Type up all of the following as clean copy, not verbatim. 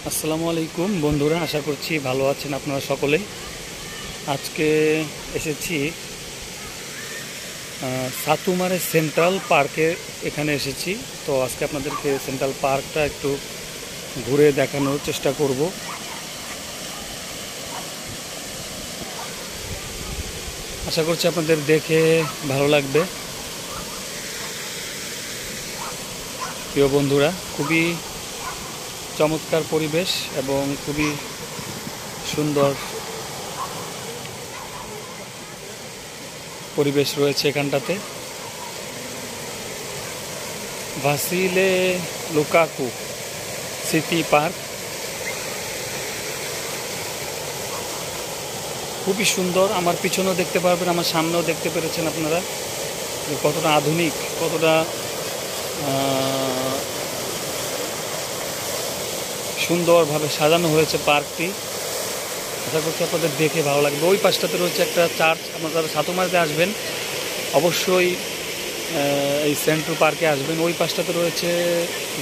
আসসালামু আলাইকুম বন্ধুরা, আশা করছি ভালো আছেন আপনারা সকলেই। আজকে এসেছি সাতুমারে সেন্ট্রাল পার্কে, এখানে এসেছি। তো আজকে আপনাদেরকে সেন্ট্রাল পার্কটা একটু ঘুরে দেখানোর চেষ্টা করব। আশা করছি আপনাদের দেখে ভালো লাগবে। প্রিয় বন্ধুরা, খুবই চমৎকার পরিবেশ এবং খুবই সুন্দর পরিবেশ রয়েছে এখানটাতে। ভাসিলে লুকাকু সিটি পার্ক খুবই সুন্দর। আমার পিছনেও দেখতে পারবেন, আমার সামনেও দেখতে পেরেছেন আপনারা যে কতটা আধুনিক, কতটা সুন্দরভাবে সাজানো হয়েছে পার্কটি। আশা করছি আপনাদের দেখে ভালো লাগবে। ওই পাশটাতে রয়েছে একটা চার্চ। আপনারা যারা সাতুমারিতে আসবেন অবশ্যই এই সেন্ট্রাল পার্কে আসবেন। ওই পাশটাতে রয়েছে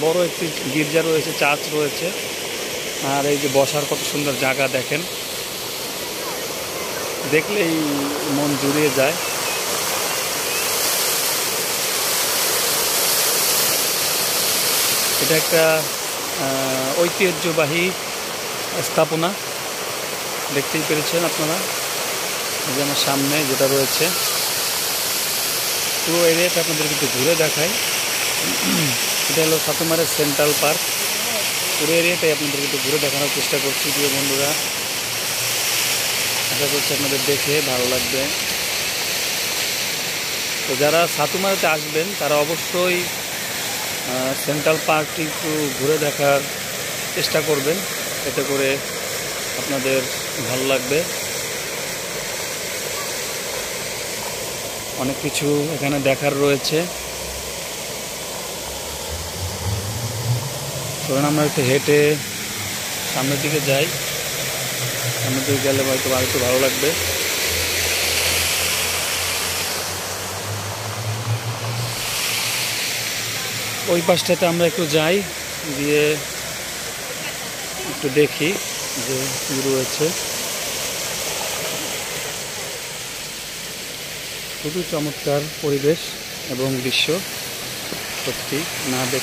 বড় একটি গির্জা রয়েছে, চার্চ রয়েছে। আর এই যে বসার কত সুন্দর জায়গা দেখেন, দেখলেই মন জুড়িয়ে যায়। এটা একটা ঐতিহ্যবাহী স্থাপনা, দেখতেই পেরেছেন আপনারা। এই যে আমার সামনে যেটা রয়েছে, পুরো এরিয়াটা আপনাদের কিন্তু ঘুরে দেখায়। এটা হলো সাতুমারের সেন্ট্রাল পার্ক। পুরো এরিয়াটাই আপনাদের কিন্তু ঘুরে দেখানোর চেষ্টা করছি প্রিয় বন্ধুরা। আশা করছি আপনাদের দেখে ভালো লাগবে। তো যারা সাতুমারাতে আসবেন তারা অবশ্যই সেন্ট্রাল পার্কটি একটু ঘুরে দেখার চেষ্টা করবেন, এতে করে আপনাদের ভালো লাগবে। অনেক কিছু এখানে দেখার রয়েছে। ধরুন আমরা একটু হেঁটে সামনের দিকে যাই, সামনের দিকে গেলে হয়তো আরেকটু ভালো লাগবে। ওই পাশটাতে আমরা একটু যাই, গিয়ে একটু দেখি যে কী রয়েছে। খুবই চমৎকার পরিবেশ এবং দৃশ্য, সত্যি না দেখে